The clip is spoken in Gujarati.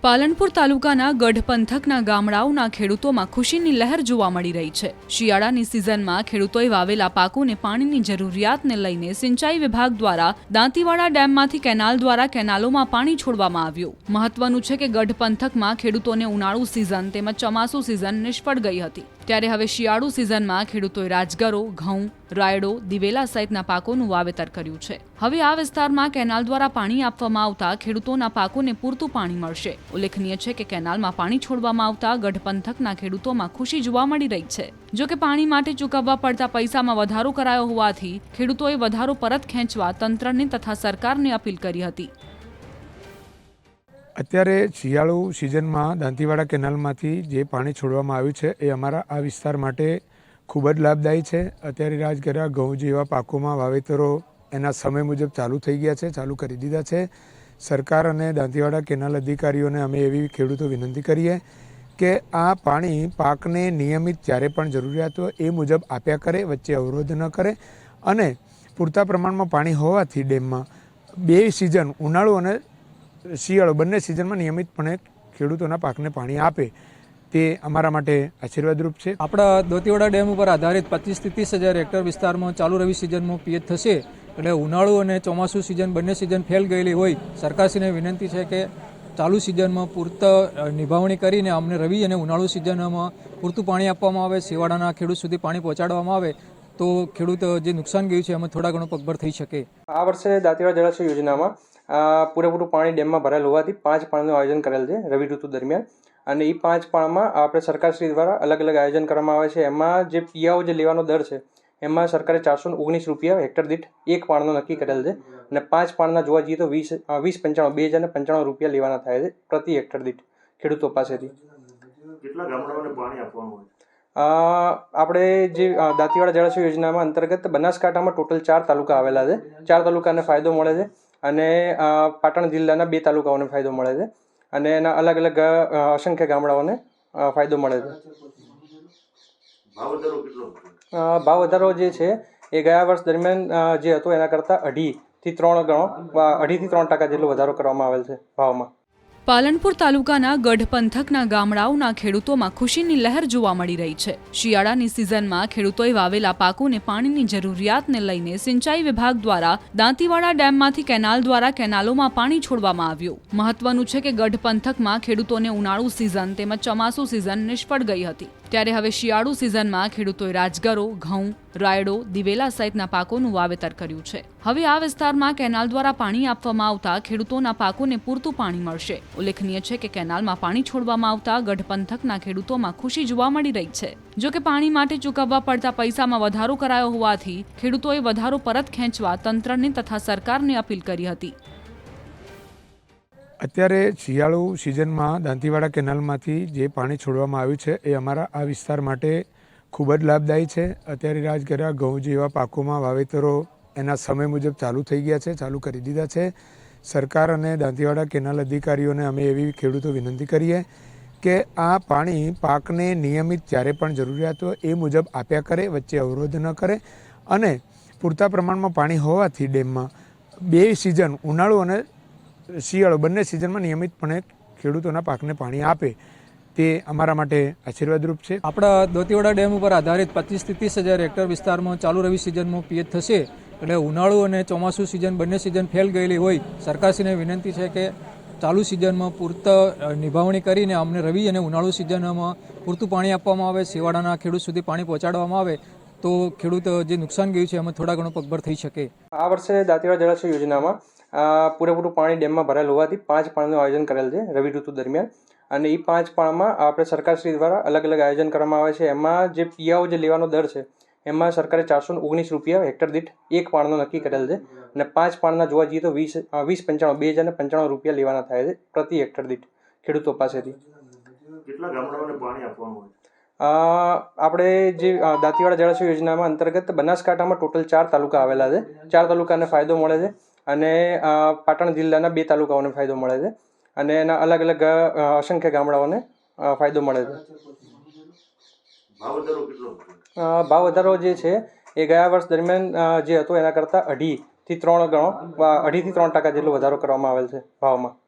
પાલનપુર તાલુકાના ગઢ પંથકના ગામડાઓના ખેડૂતોમાં ખુશીની લહેર જોવા મળી રહી છે। શિયાળાની સિઝનમાં ખેડૂતોએ વાવેલા પાકોને પાણીની જરૂરિયાતને લઈને સિંચાઈ વિભાગ દ્વારા દાંતીવાડા ડેમમાંથી કેનાલ દ્વારા કેનાલોમાં પાણી છોડવામાં આવ્યું। મહત્વનું છે કે ગઢ પંથકમાં ખેડૂતોને ઉનાળુ સિઝન તેમજ ચોમાસુ સિઝન નિષ્ફળ ગઈ હતી, ત્યારે હવે શિયાળુ સિઝનમાં ખેડૂતોએ રાજગરો, ઘઉં, રાયડો, દિવેલા સહિતના પાકોનું વાવેતર કર્યું છે। હવે આ વિસ્તારમાં કેનાલ દ્વારા પાણી આપવામાં આવતા ખેડૂતોના પાકોને પૂરતું પાણી મળશે। ઉલ્લેખનીય છે કે કેનાલમાં પાણી છોડવામાં આવતા ગઢ પંથકના ખેડૂતોમાં ખુશી જોવા મળી રહી છે। જો કે પાણી માટે ચૂકવવા પડતા પૈસામાં વધારો કરાયો હોવાથી ખેડૂતોએ વધારો પરત ખેંચવા તંત્રને તથા સરકારને અપીલ કરી હતી। અત્યારે શિયાળુ સિઝનમાં દાંતીવાડા કેનાલમાંથી જે પાણી છોડવામાં આવ્યું છે એ અમારા આ વિસ્તાર માટે ખૂબ જ લાભદાયી છે। અત્યારે રાજગરા, ઘઉં જેવા પાકોમાં વાવેતરો એના સમય મુજબ ચાલુ થઈ ગયા છે, ચાલુ કરી દીધા છે। સરકાર અને દાંતીવાડા કેનાલ અધિકારીઓને અમે એવી ખેડૂતો વિનંતી કરીએ કે આ પાણી પાકને નિયમિત જ્યારે પણ જરૂરિયાત હોય એ મુજબ આપ્યા કરે, વચ્ચે અવરોધ ન કરે અને પૂરતા પ્રમાણમાં પાણી હોવાથી ડેમમાં બે સિઝન ઉનાળુ અને શિયાળો બંને સિઝનમાં નિયમિતપણે ખેડૂતોના પાકને પાણી આપે તે અમારા માટે આશીર્વાદરૂપ છે। આપણા દાંતીવાડા ડેમ ઉપર આધારિત 25 થી 30,000 હેક્ટર વિસ્તારમાં ચાલુ રવિ સિઝનમાં પિયત થશે, એટલે ઉનાળુ અને ચોમાસુ સિઝન બંને સિઝન ફેલ ગયેલી હોય સરકારશ્રીને વિનંતી છે કે ચાલુ સિઝનમાં પૂરતા નિભાવણી કરીને અમને રવિ અને ઉનાળુ સિઝનમાં પૂરતું પાણી આપવામાં આવે, શિયાળાના ખેડૂત સુધી પાણી પહોંચાડવામાં આવે તો ખેડૂત જે નુકસાન ગયું છે એમાં થોડા ઘણો પગભર થઈ શકે। આ વર્ષે દાંતીવાડા જળાશય યોજનામાં પૂરેપૂરું પાણી ડેમમાં ભરાયેલ હોવાથી 5 પાળનું આયોજન કરેલ છે રવિ ઋતુ દરમિયાન, અને એ 5 પાળમાં આપણે સરકારશ્રી દ્વારા અલગ અલગ આયોજન કરવામાં આવે છે। એમાં જે પિયાઓ જે લેવાનો દર છે એમાં સરકારે 419 રૂપિયા હેક્ટર દીઠ એક પાળનો નક્કી કરેલ છે, અને 5 પાળના જોવા જઈએ તો 2095 રૂપિયા લેવાના થાય છે પ્રતિ હેક્ટર દીઠ ખેડૂતો પાસેથી। કેટલા ગામડાઓને પાણી આપવાનું હોય? આપણે જે દાંતીવાડા જળાશય યોજનામાં અંતર્ગત બનાસકાંઠામાં ટોટલ 4 તાલુકા આવેલા છે। 4 તાલુકાને ફાયદો મળે છે અને પાટણ જિલ્લાના 2 તાલુકાઓને ફાયદો મળે છે, અને એના અલગ અલગ અસંખ્ય ગામડાઓને ફાયદો મળે છે। ભાવ વધારો જે છે એ ગયા વર્ષ દરમિયાન જે હતો એના કરતાં 2.5 થી 3% જેટલો વધારો કરવામાં આવેલ છે ભાવમાં। પાલનપુર તાલુકાના ગઢ પંથકના ગામડાઓના ખેડૂતોમાં ખુશીની લહેર જોવા મળી રહી છે। શિયાળાની સિઝનમાં ખેડૂતોએ વાવેલા પાકોને પાણીની જરૂરિયાતને લઈને સિંચાઈ વિભાગ દ્વારા દાંતીવાડા ડેમમાંથી કેનાલ દ્વારા કેનાલોમાં પાણી છોડવામાં આવ્યું। મહત્વનું છે કે ગઢ પંથકમાં ખેડૂતોને ઉનાળુ સિઝન તેમજ ચોમાસુ સિઝન નિષ્ફળ ગઈ હતી, ત્યારે હવે શિયાળુ સિઝનમાં ખેડૂતોએ રાજગરો, ઘઉં, રાયડો, દિવેલા સહિતના પાકોનું વાવેતર કર્યું છે। હવે આ વિસ્તારમાં કેનાલ દ્વારા પાણી આપવામાં આવતા ખેડૂતોના પાકોને પૂરતું પાણી મળશે। ઉલ્લેખનીય છે કે કેનાલમાં પાણી છોડવામાં આવતા ગઢ પંથકના ખેડૂતોમાં ખુશી જોવા મળી રહી છે। જો કે પાણી માટે ચૂકવવા પડતા પૈસામાં વધારો કરાયો હોવાથી ખેડૂતોએ વધારો પરત ખેંચવા તંત્રને તથા સરકારને અપીલ કરી હતી। અત્યારે શિયાળુ સિઝનમાં દાંતીવાડા કેનાલમાંથી જે પાણી છોડવામાં આવ્યું છે એ અમારા આ વિસ્તાર માટે ખૂબ જ લાભદાયી છે। અત્યારે રાજગરા, ઘઉં જેવા પાકોમાં વાવેતરો એના સમય મુજબ ચાલુ થઈ ગયા છે, ચાલુ કરી દીધા છે। સરકાર અને દાંતીવાડા કેનાલ અધિકારીઓને અમે એવી ખેડૂતો વિનંતી કરીએ કે આ પાણી પાકને નિયમિત જ્યારે પણ જરૂરિયાત હોય એ મુજબ આપ્યા કરે, વચ્ચે અવરોધ ન કરે અને પૂરતા પ્રમાણમાં પાણી હોવાથી ડેમમાં બે સિઝન ઉનાળુ અને શિયાળો બંને સિઝનમાં નિયમિતપણે ખેડૂતોના પાકને પાણી આપે તે અમારા માટે આશીર્વાદરૂપ છે। આપણા દાંતીવાડા ડેમ ઉપર આધારિત 25 થી 30,000 હેક્ટર વિસ્તારમાં ચાલુ રવિ સિઝનમાં પિયત થશે, એટલે ઉનાળુ અને ચોમાસુ સિઝન બંને સિઝન ફેલ ગયેલી હોય સરકારશ્રીને વિનંતી છે કે ચાલુ સિઝનમાં પૂરતા નિભાવણી કરીને અમને રવિ અને ઉનાળુ સિઝનમાં પૂરતું પાણી આપવામાં આવે, શિયાળાના ખેડૂત સુધી પાણી પહોંચાડવામાં આવે તો ખેડૂત જે નુકસાન ગયું છે એમાં થોડા ઘણો પગભર થઈ શકે। આ વર્ષે દાંતીવાડા જળાશય યોજનામાં પૂરેપૂરું પાણી ડેમમાં ભરાયેલ હોવાથી 5 પાળનું આયોજન કરેલ છે રવિ ઋતુ દરમિયાન, અને એ 5 પાળમાં આપણે સરકારશ્રી દ્વારા અલગ અલગ આયોજન કરવામાં આવે છે। એમાં જે પિયાઓ જે લેવાનો દર છે એમાં સરકારે 419 રૂપિયા હેક્ટર દીઠ એક પાળનો નક્કી કરેલ છે, અને 5 પાળના જોવા જઈએ તો 2095 રૂપિયા લેવાના થાય છે પ્રતિ હેક્ટર દીઠ ખેડૂતો પાસેથી। કેટલા ગામડાઓને પાણી આપવાનું હોય? આપણે જે દાંતીવાડા જળાશય યોજનામાં અંતર્ગત બનાસકાંઠામાં ટોટલ 4 તાલુકા આવેલા છે। 4 તાલુકાને ફાયદો મળે છે, અને પાટણ જિલ્લાના 2 તાલુકાઓને ફાયદો મળે છે, અને એના અલગ અલગ અસંખ્ય ગામડાઓને ફાયદો મળે છે। ભાવ વધારો જે છે એ ગયા વર્ષ દરમિયાન જે હતો એના કરતાં 2.5 થી 3% જેટલો વધારો કરવામાં આવેલ છે ભાવમાં।